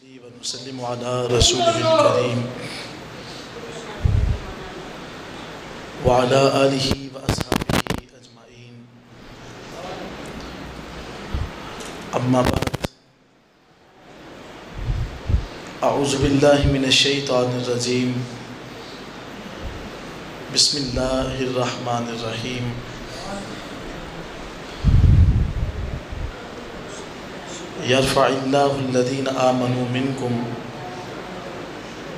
ونصلي ونسلم على رسوله الكريم وعلى آله وأصحابه أجمعين. أما بعد، أعوذ بالله من الشيطان الرجيم. بسم الله الرحمن الرحيم. يرفع الله الذين آمنوا منكم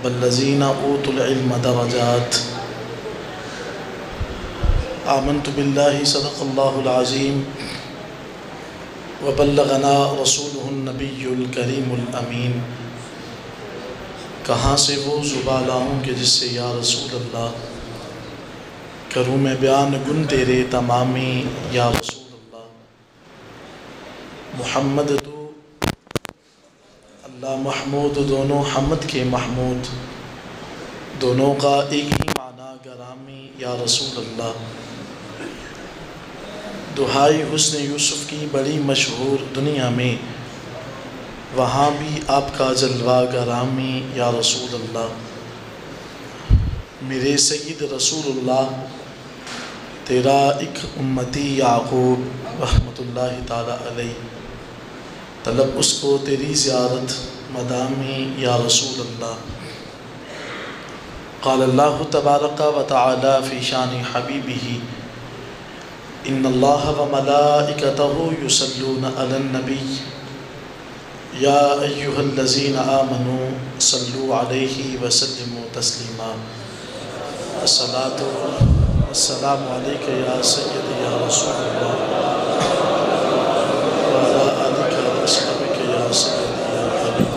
والذين أوتوا العلم درجات. آمنت بالله صدق الله العظيم وبلغنا رسوله النبي الكريم الأمين. کہاں سے وہ زباں لاؤں کہ جس سے یا رسول اللہ کروں میں بیان گن تیرے تمامی یا رسول اللہ. محمد تو اللہ محمود دونوں حمد کے محمود، دونوں کا ایک ہی معنی گرامی یا رسول اللہ. دہائی حسن یوسف کی بڑی مشہور دنیا میں، وہاں بھی آپ کا جلوہ گرامی یا رسول اللہ. میرے سید رسول اللہ تیرا ایک امتی یعقوب رحمۃ اللہ تعالی علیہ، طلب اس کو تیری زیارت مدامی یا رسول اللہ. قال اللہ تبارک و تعالی فی شان حبیبہ ان اللہ و ملائکتہ یصلون علی النبی یا ایہا الذین آمنوا صلوا علیہ وسلموا تسلیما. الصلاۃ والسلام علیک یا سیدی یا رسول اللہ وعلی آلک واصحابک یا سیدی یا حبیب.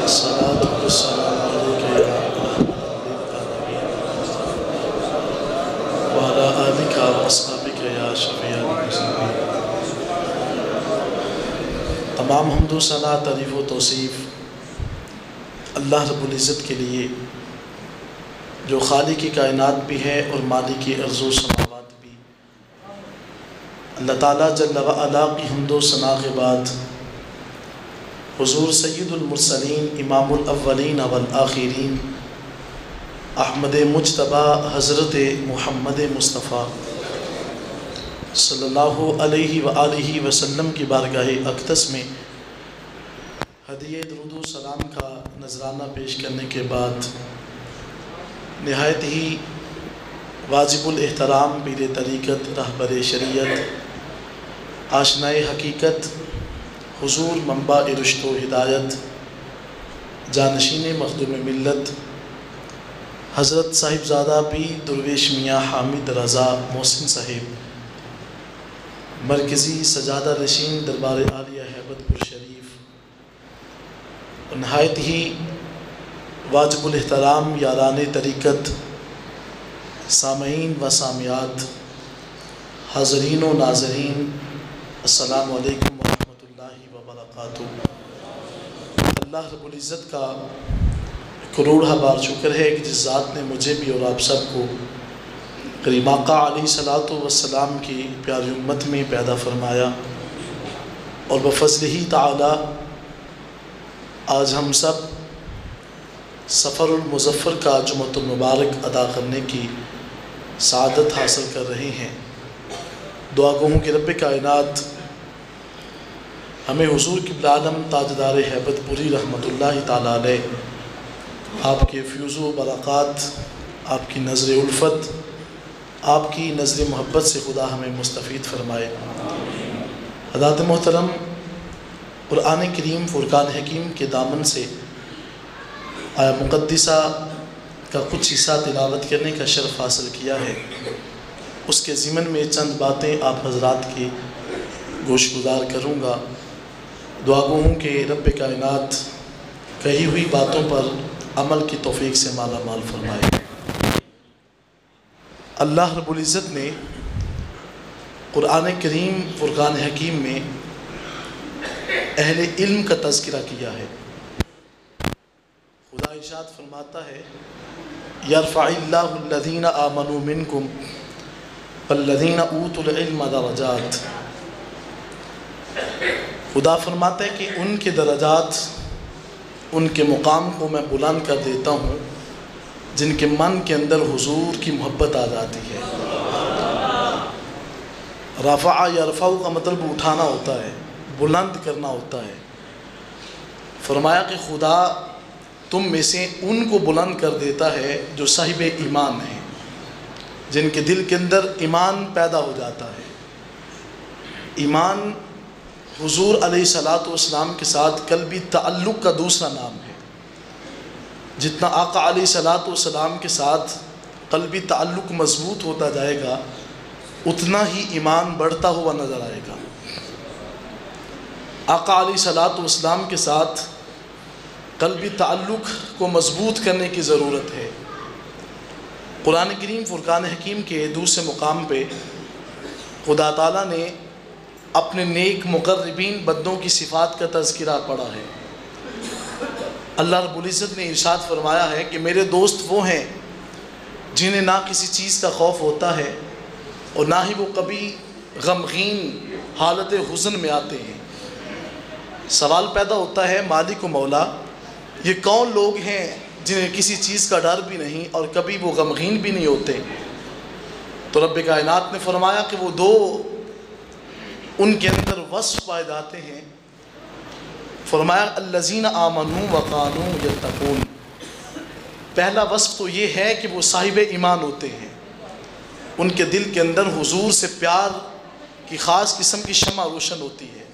الصلاۃ والسلام علیک یا رحمۃ للعالمین وعلی آلک واصحابک یا شفیع المذنبین. تمام حمد و ثنا، تعریف و توصیف اللہ رب العزت کے لیے، جو خالق کی کائنات بھی ہے اور مالک کی ارض و سماوات بھی. اللہ تعالیٰ جل و علا کی حمد و ثنا کے بعد حضور سید المرسلین امام الاولین والآخرین احمد مجتبی حضرت محمد مصطفیٰ صلی اللہ علیہ وآلہ وسلم کی بارگاہ اقدس میں ہدیہ درود و سلام کا نذرانہ پیش کرنے کے بعد، نہایت ہی واجب الاحترام پیر طریقت، رہبر شریعت، آشنائے حقیقت، حضور منبع رشد و ہدایت، جانشین مخدوم ملت، حضرت صاحبزادہ پیر درویش میاں حامد رضا محسن صاحب، مرکزی سجادہ نشین دربار عالیہ ہیبت پور شریف، نہایت ہی واجب الاحترام یاران طریقت، سامعین و سامعات، حاضرین و ناظرین، السلام علیکم ورحمۃ اللہ وبرکاتہ. اللہ رب العزت کا کروڑہ بار شکر ہے کہ جس ذات نے مجھے بھی اور آپ سب کو کریم آقا علیہ الصلاۃ والسلام کی پیاری امت میں پیدا فرمایا، اور بفضلہ تعالی آج ہم سب سفر المظفر کا جمعۃ المبارک ادا کرنے کی سعادت حاصل کر رہے ہیں. دعا گو ہوں کہ رب کائنات ہمیں حضور قبلہ عالم تاجدار ہیبت پوری رحمۃ اللہ تعالی علیہ، آپ کے فیوز و برکات، آپ کی نظر الفت، آپ کی نظر محبت سے خدا ہمیں مستفید فرمائے. حضرات محترم، قرآن کریم فرقان حکیم کے دامن سے آیا مقدسہ کا کچھ حصہ تلاوت کرنے کا شرف حاصل کیا ہے. اس کے ضمن میں چند باتیں آپ حضرات کی گوش گزار کروں گا. دعا گو ہوں کہ رب کائنات کہی ہوئی باتوں پر عمل کی توفیق سے مالا مال فرمائے. اللہ رب العزت نے قرآن کریم فرقان حکیم میں اہل علم کا تذکرہ کیا ہے. خدا ارشاد فرماتا ہے یرفع اللہ الذین آمنوا منکم والذین اوتوا العلم درجات. خدا فرماتا ہے کہ ان کے درجات، ان کے مقام کو میں بلند کر دیتا ہوں جن کے من کے اندر حضور کی محبت آ جاتی ہے۔ رفع یرفع کا مطلب اٹھانا ہوتا ہے، بلند کرنا ہوتا ہے۔ فرمایا کہ خدا تم میں سے ان کو بلند کر دیتا ہے جو صاحب ایمان ہیں، جن کے دل کے اندر ایمان پیدا ہو جاتا ہے۔ ایمان حضور علیہ الصلاۃ والسلام کے ساتھ قلبی تعلق کا دوسرا نام ہے۔ جتنا آقا علیہ الصلاۃ والسلام کے ساتھ قلبی تعلق مضبوط ہوتا جائے گا اتنا ہی ایمان بڑھتا ہوا نظر آئے گا۔ آقا علیہ الصلاۃ والسلام کے ساتھ قلبی تعلق کو مضبوط کرنے کی ضرورت ہے۔ قرآن کریم فرقان حکیم کے دوسرے مقام پہ خدا تعالیٰ نے اپنے نیک مقربین بندوں کی صفات کا تذکرہ پڑھا ہے۔ اللہ رب العزت نے ارشاد فرمایا ہے کہ میرے دوست وہ ہیں جنہیں نہ کسی چیز کا خوف ہوتا ہے اور نہ ہی وہ کبھی غمگین حالت حزن میں آتے ہیں۔ سوال پیدا ہوتا ہے مالک و مولا، یہ کون لوگ ہیں جنہیں کسی چیز کا ڈر بھی نہیں اور کبھی وہ غمگین بھی نہیں ہوتے؟ تو رب کائنات نے فرمایا کہ وہ دو ان کے اندر وصف پائے جاتے ہیں۔ فرمایا الذین آمنوا وکانوا یتقون۔ پہلا وصف تو یہ ہے کہ وہ صاحب ایمان ہوتے ہیں، ان کے دل کے اندر حضور سے پیار کی خاص قسم کی شمع روشن ہوتی ہے۔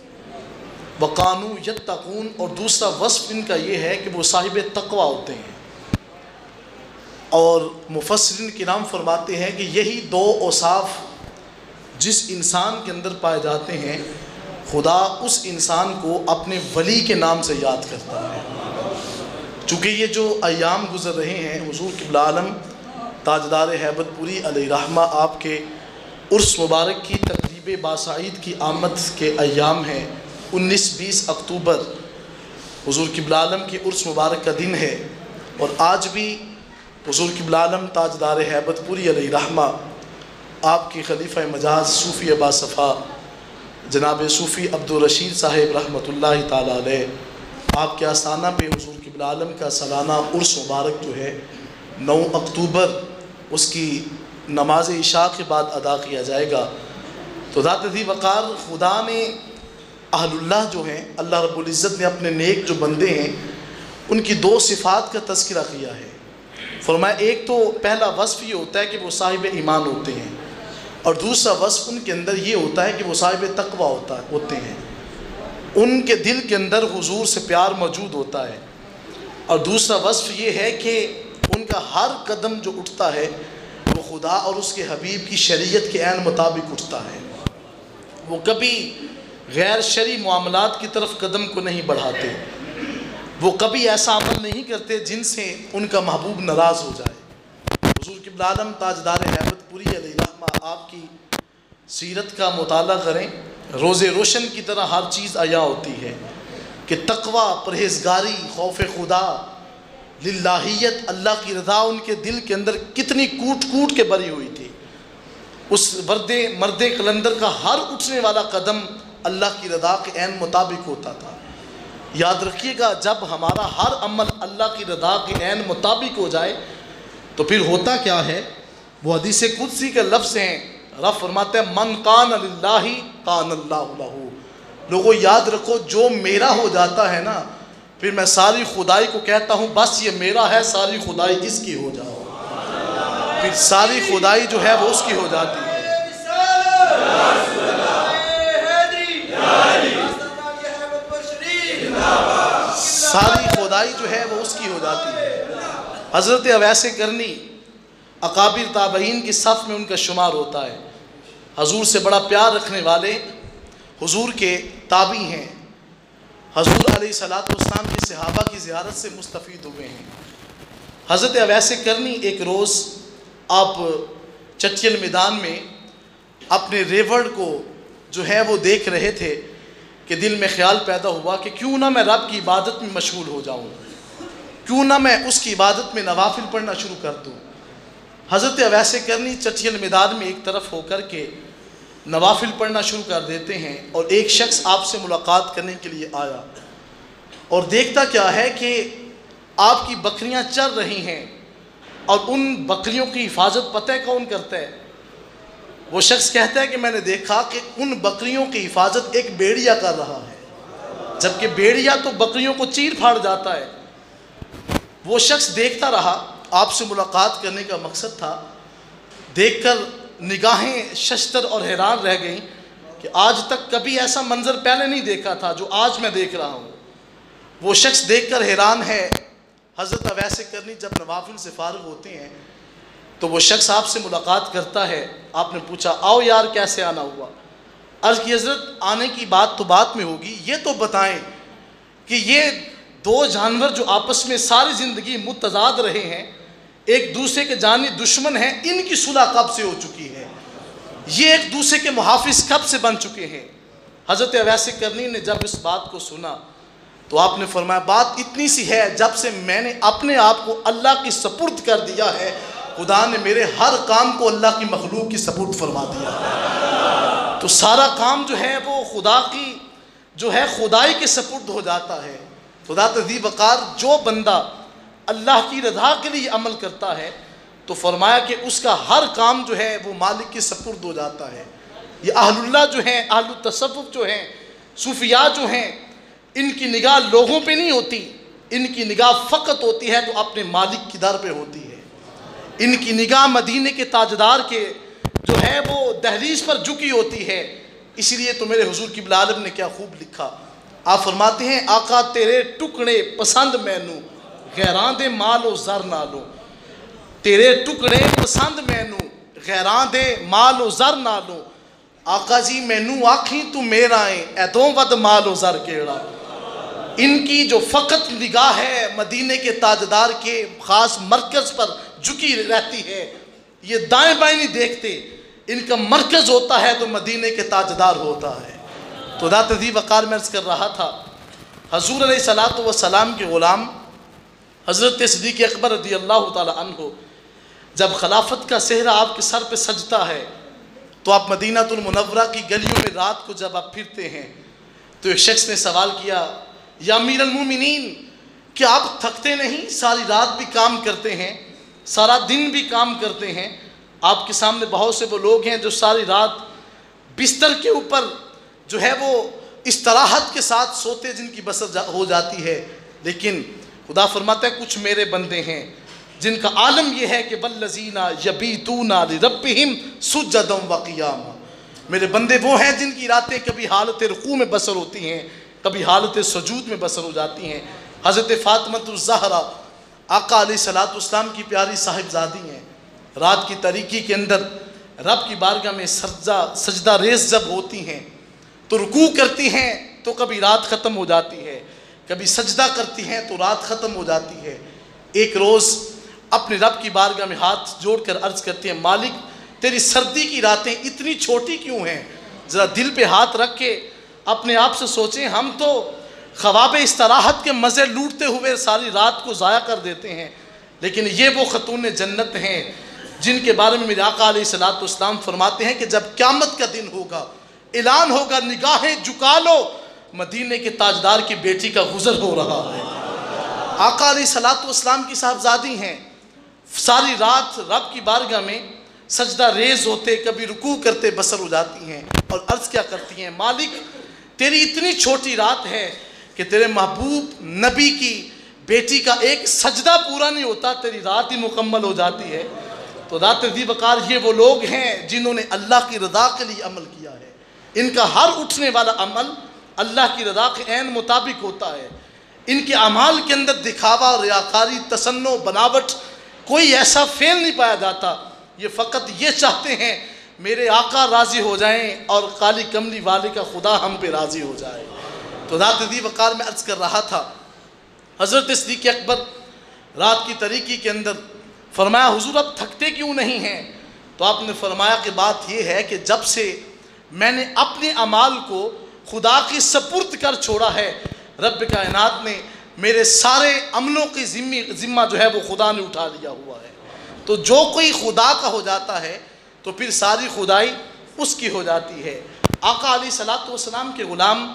وکانوا یتقون، اور دوسرا وصف ان کا یہ ہے کہ وہ صاحب تقوی ہوتے ہیں۔ اور مفسرین کرام فرماتے ہیں کہ یہی دو اوصاف جس انسان کے اندر پائے جاتے ہیں خدا اس انسان کو اپنے ولی کے نام سے یاد کرتا ہے۔ چونکہ یہ جو ایام گزر رہے ہیں حضور قبلہ عالم تاجدار ہیبت پوری علیہ رحمہ آپ کے عرس مبارک کی تقریب باسعید کی آمد کے ایام ہیں۔ 19-20 اکتوبر حضور قبلہ عالم کی عرس مبارک کا دن ہے، اور آج بھی حضور قبلہ عالم تاجدار ہیبت پوری علیہ رحمہ آپ کی خلیفہ مجاز صوفی ابا صفا جناب صوفی عبدالرشید صاحب رحمۃ اللہ تعالیٰ علیہ، آپ کے آستانہ پہ حضور قبلہ عالم کا سالانہ عرس مبارک جو ہے 9 اکتوبر اس کی نماز عشاء کے بعد ادا کیا جائے گا۔ تو ذات ذی وقار خدا نے اہل اللہ جو ہیں، اللہ رب العزت نے اپنے نیک جو بندے ہیں ان کی دو صفات کا تذکرہ کیا ہے۔ فرمایا ایک تو پہلا وصف یہ ہوتا ہے کہ وہ صاحب ایمان ہوتے ہیں، اور دوسرا وصف ان کے اندر یہ ہوتا ہے کہ وہ صاحب تقوی ہوتے ہیں، ان کے دل کے اندر حضور سے پیار موجود ہوتا ہے۔ اور دوسرا وصف یہ ہے کہ ان کا ہر قدم جو اٹھتا ہے وہ خدا اور اس کے حبیب کی شریعت کے عین مطابق اٹھتا ہے۔ وہ کبھی غیر شرعی معاملات کی طرف قدم کو نہیں بڑھاتے، وہ کبھی ایسا عمل نہیں کرتے جن سے ان کا محبوب ناراض ہو جائے۔ حضور قبلہ عالم تاجدار ہیبت پوری علیہ رحمہ آپ کی سیرت کا مطالعہ کریں، روز روشن کی طرح ہر چیز عیاں ہوتی ہے کہ تقوی، پرہیزگاری، خوف خدا، للہیت، اللہ کی رضا ان کے دل کے اندر کتنی کوٹ کوٹ کے بری ہوئی تھی۔ اس مرد قلندر کا ہر اٹھنے والا قدم اللہ کی رضا کے عین مطابق ہوتا تھا۔ یاد رکھیے گا جب ہمارا ہر عمل اللہ کی رضا کے عین مطابق ہو جائے تو پھر ہوتا کیا ہے؟ وہ حدیث قدسی کے لفظ ہیں، رب فرماتے ہیں من کان للہ کان اللہ لہ۔ لوگوں یاد رکھو جو میرا ہو جاتا ہے نا، پھر میں ساری خدائی کو کہتا ہوں بس یہ میرا ہے، ساری خدائی اس کی ہو جاؤ، پھر ساری خدائی جو ہے وہ اس کی ہو جاتی ہے۔ ساری خدائی جو ہے وہ اس کی ہو جاتی ہے۔ حضرت اویس کرنی اکابر تابعین کی صف میں ان کا شمار ہوتا ہے، حضور سے بڑا پیار رکھنے والے حضور کے تابعی ہیں، حضور علیہ الصلاۃ والسلام کے صحابہ کی زیارت سے مستفید ہوئے ہیں۔ حضرت اویس کرنی ایک روز آپ چچیل میدان میں اپنے ریوڑ کو جو ہے وہ دیکھ رہے تھے کہ دل میں خیال پیدا ہوا کہ کیوں نہ میں رب کی عبادت میں مشغول ہو جاؤں، کیوں نہ میں اس کی عبادت میں نوافل پڑھنا شروع کر دوں۔ حضرت اویس کرنی چچیل میدان میں ایک طرف ہو کر کے نوافل پڑھنا شروع کر دیتے ہیں، اور ایک شخص آپ سے ملاقات کرنے کے لیے آیا اور دیکھتا کیا ہے کہ آپ کی بکریاں چر رہی ہیں، اور ان بکریوں کی حفاظت پتہ کون کرتا ہے؟ وہ شخص کہتا ہے کہ میں نے دیکھا کہ ان بکریوں کی حفاظت ایک بیڑیا کر رہا ہے، جبکہ بیڑیا تو بکریوں کو چیر پھاڑ جاتا ہے۔ وہ شخص دیکھتا رہا، آپ سے ملاقات کرنے کا مقصد تھا، دیکھ کر نگاہیں ششدر اور حیران رہ گئیں کہ آج تک کبھی ایسا منظر پہلے نہیں دیکھا تھا جو آج میں دیکھ رہا ہوں۔ وہ شخص دیکھ کر حیران ہے۔ حضرت اویس کرنی جب نوافل سے فارغ ہوتے ہیں تو وہ شخص آپ سے ملاقات کرتا ہے۔ آپ نے پوچھا آؤ یار کیسے آنا ہوا؟ عرض کی حضرت آنے کی بات تو بعد میں ہوگی، یہ تو بتائیں کہ یہ دو جانور جو آپس میں ساری زندگی متضاد رہے ہیں، ایک دوسرے کے جانی دشمن ہیں، ان کی صلح کب سے ہو چکی ہے؟ یہ ایک دوسرے کے محافظ کب سے بن چکے ہیں؟ حضرت اویس کرنی نے جب اس بات کو سنا تو آپ نے فرمایا بات اتنی سی ہے، جب سے میں نے اپنے آپ کو اللہ کی سپرد کر دیا ہے، خدا نے میرے ہر کام کو اللہ کی مخلوق کی سپرد فرما دیا۔ تو سارا کام جو ہے وہ خدا کی جو ہے خدائی کے سپرد ہو جاتا ہے۔ خدا تذیب وقار جو بندہ اللہ کی رضا کے لیے عمل کرتا ہے تو فرمایا کہ اس کا ہر کام جو ہے وہ مالک کے سپرد ہو جاتا ہے۔ یہ اہل اللہ جو ہیں، اہل التصوف جو ہیں، صوفیاء جو ہیں، ان کی نگاہ لوگوں پہ نہیں ہوتی، ان کی نگاہ فقط ہوتی ہے تو اپنے مالک کی در پہ ہوتی ہے۔ ان کی نگاہ مدینے کے تاجدار کے جو ہے وہ دہلیز پر جھکی ہوتی ہے۔ اسی لیے تو میرے حضور قبلہ عالم نے کیا خوب لکھا، آپ فرماتے ہیں آقا تیرے ٹکڑے پسند مینوں غیراں دے مال و زر نالوں، تیرے ٹکڑے پسند مینوں غیراں دے مال و زر نالوں، آقا جی مینوں آکھیں تو میرا ہے ایدوں ود مال و زر کیڑا۔ ان کی جو فقط نگاہ ہے مدینے کے تاجدار کے خاص مرکز پر جھکی رہتی ہے، یہ دائیں بائیں نہیں دیکھتے، ان کا مرکز ہوتا ہے تو مدینے کے تاجدار ہوتا ہے۔ تو ذات ذی وقار میں عرض کر رہا تھا، حضور علیہ السلام کے غلام حضرت صدیق اکبر رضی اللہ تعالی عنہ جب خلافت کا صحرا آپ کے سر پہ سجتا ہے تو آپ مدینہ المنورہ کی گلیوں میں رات کو جب آپ پھرتے ہیں تو ایک شخص نے سوال کیا، یا امیر المومنین کیا آپ تھکتے نہیں؟ ساری رات بھی کام کرتے ہیں، سارا دن بھی کام کرتے ہیں، آپ کے سامنے بہت سے وہ لوگ ہیں جو ساری رات بستر کے اوپر جو ہے وہ استراحت کے ساتھ سوتے جن کی بسر ہو جاتی ہے، لیکن خدا فرماتا ہے کچھ میرے بندے ہیں جن کا عالم یہ ہے کہ والذین یبیتون لربہم سجدا وقیاما، میرے بندے وہ ہیں جن کی راتیں کبھی حالت رکوع میں بسر ہوتی ہیں، کبھی حالت سجود میں بسر ہو جاتی ہیں۔ حضرت فاطمہ الزہرا آقا علیہ السلام کی پیاری صاحبزادی ہیں، رات کی تاریکی کے اندر رب کی بارگاہ میں سجدہ ریز جب ہوتی ہیں تو رکوع کرتی ہیں تو کبھی رات ختم ہو جاتی ہے، کبھی سجدہ کرتی ہیں تو رات ختم ہو جاتی ہے۔ ایک روز اپنے رب کی بارگاہ میں ہاتھ جوڑ کر عرض کرتی ہیں، مالک تیری سردی کی راتیں اتنی چھوٹی کیوں ہیں؟ ذرا دل پہ ہاتھ رکھ کے اپنے آپ سے سوچیں، ہم تو خواب استراحت کے مزے لوٹتے ہوئے ساری رات کو ضائع کر دیتے ہیں، لیکن یہ وہ خاتون جنت ہیں جن کے بارے میں میرے آقا علیہ السلام فرماتے ہیں کہ جب قیامت کا دن ہوگا، اعلان ہوگا نگاہیں جھکا لو، مدینے کے تاجدار کی بیٹی کا گزر ہو رہا ہے۔ آقا علیہ السلام کی صاحبزادی ہیں، ساری رات رب کی بارگاہ میں سجدہ ریز ہوتے، کبھی رکوع کرتے بسر ہو جاتی ہیں اور عرض کیا کرتی ہیں، مالک تیری اتنی چھوٹی رات ہے کہ تیرے محبوب نبی کی بیٹی کا ایک سجدہ پورا نہیں ہوتا، تیری رات ہی مکمل ہو جاتی ہے۔ تو ذات ذی وقار یہ وہ لوگ ہیں جنہوں نے اللہ کی رضا کے لیے عمل کیا ہے، ان کا ہر اٹھنے والا عمل اللہ کی رضا کے عین مطابق ہوتا ہے، ان کے اعمال کے اندر دکھاوا، ریاکاری، تصنع، بناوٹ کوئی ایسا فعل نہیں پایا جاتا، یہ فقط یہ چاہتے ہیں میرے آقا راضی ہو جائیں اور کالی کملی والے کا خدا ہم پہ راضی ہو جائے۔ تو ذات ذی وقار میں عرض کر رہا تھا، حضرت صدیق اکبر رات کی تاریکی کے اندر فرمایا حضور اب تھکتے کیوں نہیں ہیں؟ تو آپ نے فرمایا کہ بات یہ ہے کہ جب سے میں نے اپنے اعمال کو خدا کی سپرد کر چھوڑا ہے، رب کائنات نے میرے سارے عملوں کی ذمہ جو ہے وہ خدا نے اٹھا لیا ہوا ہے۔ تو جو کوئی خدا کا ہو جاتا ہے تو پھر ساری خدائی اس کی ہو جاتی ہے۔ آقا علیہ الصلوۃ والسلام کے غلام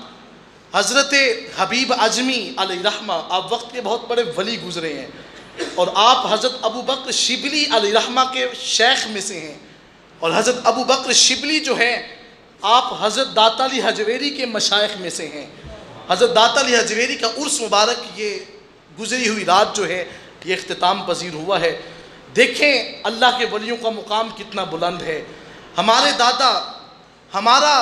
حضرت حبیب اجمی علیہ رحمہ، آپ وقت کے بہت بڑے ولی گزرے ہیں، اور آپ حضرت ابو بکر شبلی علیہ رحمہ کے شیخ میں سے ہیں، اور حضرت ابو بکر شبلی جو ہیں آپ حضرت داتا علی حجویری کے مشائخ میں سے ہیں۔ حضرت داتا علی حجویری کا عرس مبارک یہ گزری ہوئی رات جو ہے یہ اختتام پذیر ہوا ہے۔ دیکھیں اللہ کے ولیوں کا مقام کتنا بلند ہے۔ ہمارے دادا، ہمارا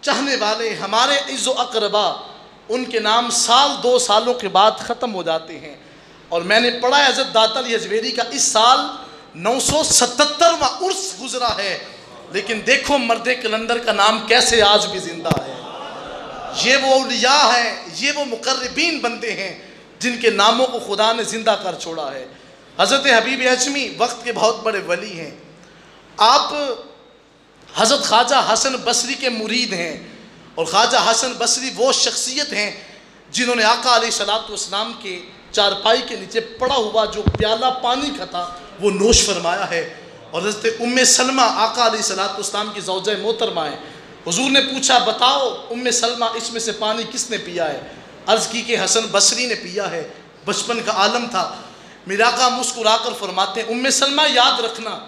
چاہنے والے، ہمارے عز و اقربا، ان کے نام سال 2 سالوں کے بعد ختم ہو جاتے ہیں، اور میں نے پڑھا ہے حضرت داتا علی حجویری کا اس سال 977واں عرس گزرا ہے، لیکن دیکھو مرد کلندر کا نام کیسے آج بھی زندہ ہے۔ یہ وہ اولیاء ہیں، یہ وہ مقربین بندے ہیں جن کے ناموں کو خدا نے زندہ کر چھوڑا ہے۔ حضرت حبیب اجمی وقت کے بہت بڑے ولی ہیں۔ آپ حضرت خواجہ حسن بصری کے مرید ہیں، اور خواجہ حسن بصری وہ شخصیت ہیں جنہوں نے آقا علیہ الصلوۃ والسلام کے چارپائی کے نیچے پڑا ہوا جو پیالہ پانی کا تھا وہ نوش فرمایا ہے۔ اور حضرت ام سلمہ آقا علیہ الصلوۃ والسلام کی زوجہ محترمہ ہیں۔ حضور نے پوچھا بتاؤ ام سلمہ اس میں سے پانی کس نے پیا ہے؟ عرض کی کہ حسن بصری نے پیا ہے، بچپن کا عالم تھا۔ میرے آقا مسکرا کر فرماتے ہیں ام سلمہ یاد رکھنا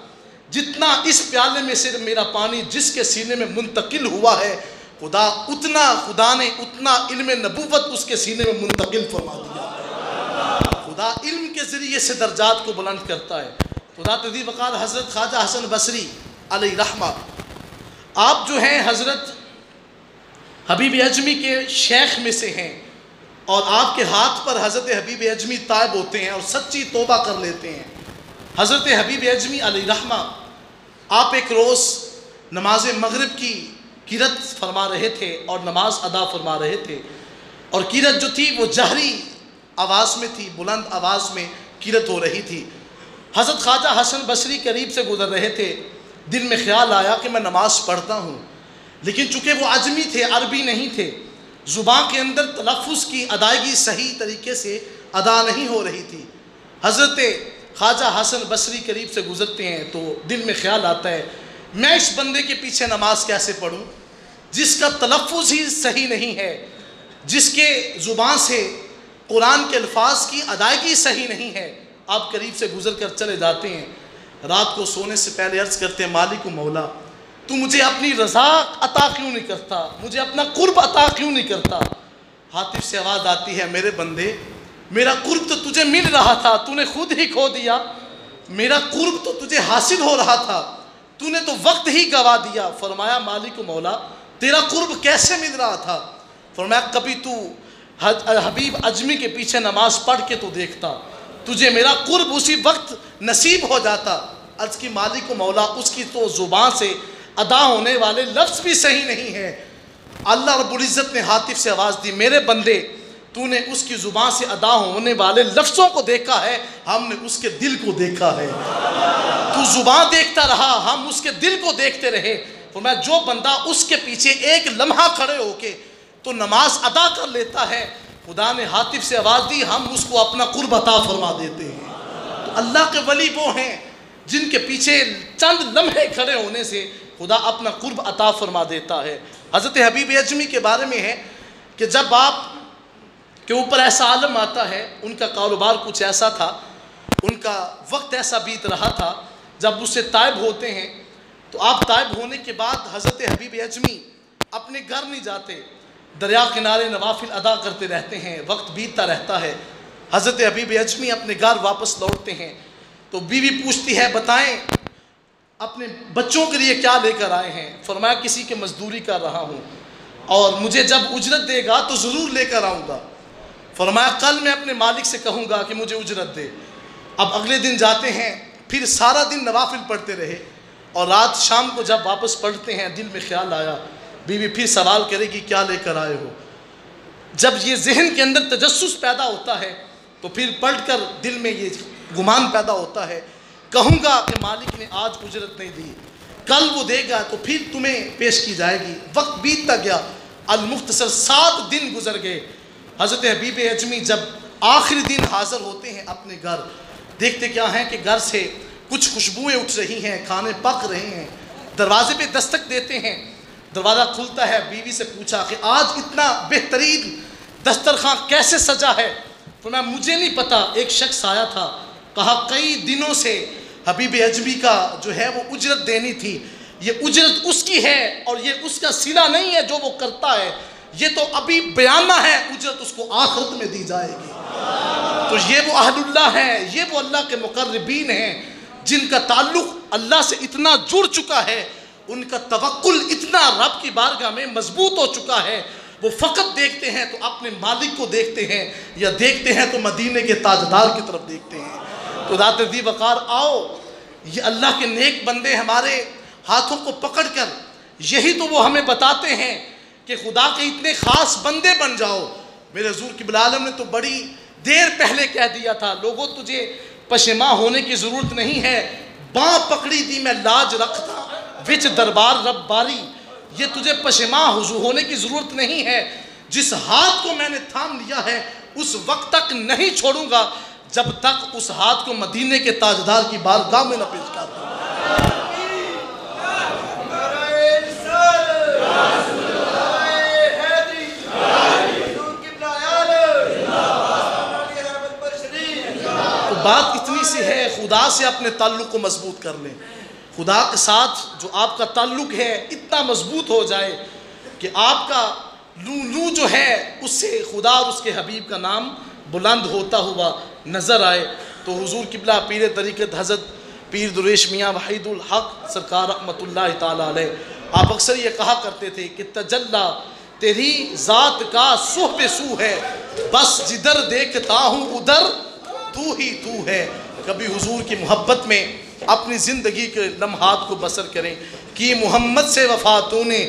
جتنا اس پیالے میں سے میرا پانی جس کے سینے میں منتقل ہوا ہے، خدا نے اتنا علم نبوت اس کے سینے میں منتقل فرما دیا۔ خدا علم کے ذریعے سے درجات کو بلند کرتا ہے۔ خدا تذی وقار حضرت خواجہ حسن بصری علیہ رحمہ، آپ جو ہیں حضرت حبیب اجمی کے شیخ میں سے ہیں، اور آپ کے ہاتھ پر حضرت حبیب اجمی تائب ہوتے ہیں اور سچی توبہ کر لیتے ہیں۔ حضرت حبیب اجمی علیہ رحمہ آپ ایک روز نماز مغرب کی قرات فرما رہے تھے اور نماز ادا فرما رہے تھے، اور قرات جو تھی وہ جہری آواز میں تھی، بلند آواز میں قرات ہو رہی تھی۔ حضرت خواجہ حسن بصری قریب سے گزر رہے تھے، دل میں خیال آیا کہ میں نماز پڑھتا ہوں، لیکن چونکہ وہ عجمی تھے، عربی نہیں تھے، زبان کے اندر تلفظ کی ادائیگی صحیح طریقے سے ادا نہیں ہو رہی تھی۔ حضرت خواجہ حسن بصری قریب سے گزرتے ہیں تو دل میں خیال آتا ہے میں اس بندے کے پیچھے نماز کیسے پڑھوں جس کا تلفظ ہی صحیح نہیں ہے، جس کے زبان سے قرآن کے الفاظ کی ادائیگی صحیح نہیں ہے۔ آپ قریب سے گزر کر چلے جاتے ہیں، رات کو سونے سے پہلے عرض کرتے ہیں مالک و مولا تو مجھے اپنی رضا عطا کیوں نہیں کرتا، مجھے اپنا قرب عطا کیوں نہیں کرتا؟ ہاتف سے آواز آتی ہے میرے بندے میرا قرب تو تجھے مل رہا تھا، تو نے خود ہی کھو دیا، میرا قرب تو تجھے حاصل ہو رہا تھا، تو نے تو وقت ہی گوا دیا۔ فرمایا مالک و مولا تیرا قرب کیسے مل رہا تھا؟ فرمایا کبھی تو حبیب اجمی کے پیچھے نماز پڑھ کے تو دیکھتا، تجھے میرا قرب اسی وقت نصیب ہو جاتا۔ عرض کی مالک و مولا اس کی تو زبان سے ادا ہونے والے لفظ بھی صحیح نہیں ہے۔ اللہ رب العزت نے ہاتف سے آواز دی میرے بندے تو نے اس کی زبان سے ادا ہونے والے لفظوں کو دیکھا ہے، ہم نے اس کے دل کو دیکھا ہے۔ تو زبان دیکھتا رہا، ہم اس کے دل کو دیکھتے رہے۔ فرمایا جو بندہ اس کے پیچھے ایک لمحہ کھڑے ہو کے تو نماز ادا کر لیتا ہے، خدا نے ہاتف سے آواز دی ہم اس کو اپنا قرب عطا فرما دیتے ہیں۔ تو اللہ کے ولی وہ ہیں جن کے پیچھے چند لمحے کھڑے ہونے سے خدا اپنا قرب عطا فرما دیتا ہے۔ حضرت حبیب اجمی کے بارے میں ہے کہ جب آپ کے اوپر ایسا عالم آتا ہے، ان کا کاروبار کچھ ایسا تھا، ان کا وقت ایسا بیت رہا تھا، جب اس سے طائب ہوتے ہیں تو آپ طائب ہونے کے بعد حضرت حبیب اجمی اپنے گھر نہیں جاتے، دریا کنارے نوافل ادا کرتے رہتے ہیں، وقت بیتتا رہتا ہے۔ حضرت حبیب اجمی اپنے گھر واپس لوٹتے ہیں تو بیوی پوچھتی ہے بتائیں اپنے بچوں کے لیے کیا لے کر آئے ہیں؟ فرمایا کسی کے مزدوری کر رہا ہوں اور مجھے جب اجرت دے گا تو ضرور لے کر آؤں گا۔ فرمایا کل میں اپنے مالک سے کہوں گا کہ مجھے اجرت دے۔ اب اگلے دن جاتے ہیں، پھر سارا دن نوافل پڑھتے رہے، اور رات شام کو جب واپس پڑھتے ہیں دل میں خیال آیا بیوی پھر سوال کرے گی کیا لے کر آئے ہو؟ جب یہ ذہن کے اندر تجسس پیدا ہوتا ہے تو پھر پڑھ کر دل میں یہ گمان پیدا ہوتا ہے کہوں گا کہ مالک نے آج اجرت نہیں دی، کل وہ دے گا تو پھر تمہیں پیش کی جائے گی۔ وقت بیتتا گیا، المختصر 7 دن گزر گئے۔ حضرت حبیب اجمی جب آخری دن حاضر ہوتے ہیں اپنے گھر، دیکھتے کیا ہیں کہ گھر سے کچھ خوشبوئیں اٹھ رہی ہیں، کھانے پک رہے ہیں، دروازے پہ دستک دیتے ہیں، دروازہ کھلتا ہے، بیوی سے پوچھا کہ آج اتنا بہترین دسترخوان کیسے سجا ہے؟ فرمایا مجھے نہیں پتا، ایک شخص آیا تھا، کہا کئی دنوں سے حبیب اجمی کا جو ہے وہ اجرت دینی تھی، یہ اجرت اس کی ہے اور یہ اس کا صلہ نہیں ہے جو وہ کرتا ہے، یہ تو ابھی بیانہ ہے، اجرت اس کو آخرت میں دی جائے گی۔ تو یہ وہ اہل اللہ ہیں، یہ وہ اللہ کے مقربین ہیں جن کا تعلق اللہ سے اتنا جڑ چکا ہے، ان کا توکل اتنا رب کی بارگاہ میں مضبوط ہو چکا ہے، وہ فقط دیکھتے ہیں تو اپنے مالک کو دیکھتے ہیں، یا دیکھتے ہیں تو مدینے کے تاجدار کی طرف دیکھتے ہیں۔ تو ذات ذی وقار آؤ، یہ اللہ کے نیک بندے ہمارے ہاتھوں کو پکڑ کر یہی تو وہ ہمیں بتاتے ہیں کہ خدا کے اتنے خاص بندے بن جاؤ۔ میرے حضور قبلہ عالم نے تو بڑی دیر پہلے کہہ دیا تھا، لوگوں تجھے پشیماں ہونے کی ضرورت نہیں ہے، باں پکڑی دی میں لاج رکھتا وچ دربار رب باری، یہ تجھے پشیماں ہونے کی ضرورت نہیں ہے، جس ہاتھ کو میں نے تھام لیا ہے اس وقت تک نہیں چھوڑوں گا جب تک اس ہاتھ کو مدینے کے تاجدار کی بارگاہ میں نہ پیش کر دوں۔ تو بات اتنی سی ہے، خدا سے اپنے تعلق کو مضبوط کر لیں، خدا کے ساتھ جو آپ کا تعلق ہے اتنا مضبوط ہو جائے کہ آپ کا لو جو ہے اس سے خدا اور اس کے حبیب کا نام بلند ہوتا ہوا نظر آئے۔ تو حضور قبلہ پیر طریقت حضرت پیر درویش میاں وحید الحق سرکار رحمۃ اللہ تعالیٰ علیہ، آپ اکثر یہ کہا کرتے تھے کہ تجلی تیری ذات کا سو بے سو ہے، بس جدھر دیکھتا ہوں ادھر تو ہی تو ہے۔ کبھی حضور کی محبت میں اپنی زندگی کے لمحات کو بسر کریں کہ محمد سے وفا تو نے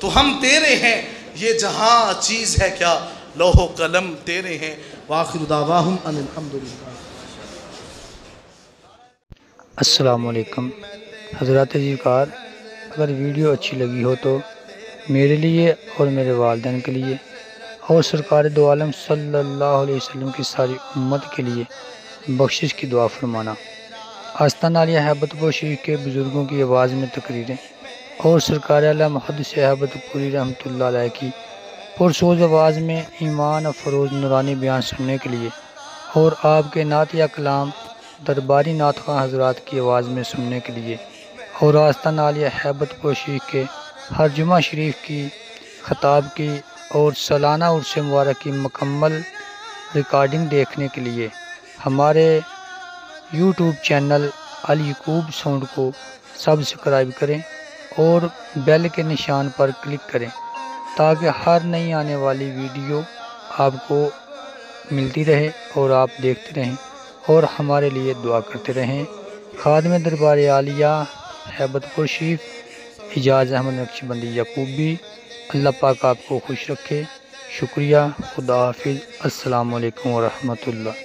تو ہم تیرے ہیں، یہ جہاں چیز ہے کیا لوح و قلم تیرے ہیں۔ وآخر دعواہم ان الحمدللہ۔ السلام علیکم حضرات جی کار، اگر ویڈیو اچھی لگی ہو تو میرے لیے اور میرے والدین کے لیے اور سرکار دو عالم صلی اللہ علیہ وسلم کی ساری امت کے لیے بخشش کی دعا فرمانا۔ آستانہ عالیہ ہیبت پور شریف کے بزرگوں کی آواز میں تقریریں اور سرکار اعلیٰ محدث ہیبت پوری رحمۃ اللہ علیہ کی پرسوز آواز میں ایمان افروز نورانی بیان سننے کے لیے اور آپ کے نعت یا کلام درباری نعت خواں حضرات کی آواز میں سننے کے لیے اور آستانہ عالیہ ہیبت پور شریف کے ہر جمعہ شریف کی خطاب کی اور سالانہ عرس مبارک کی مکمل ریکارڈنگ دیکھنے کے لیے ہمارے یوٹیوب چینل الیعقوب ساؤنڈ کو سبسکرائب کریں اور بیل کے نشان پر کلک کریں تاکہ ہر نئی آنے والی ویڈیو آپ کو ملتی رہے اور آپ دیکھتے رہیں اور ہمارے لیے دعا کرتے رہیں۔ خادم دربار عالیہ ہیبت پور شریف اعجاز احمد نقشبندی یعقوبی، اللہ پاک آپ کو خوش رکھے۔ شکریہ، خدا حافظ، السلام علیکم ورحمۃ اللہ۔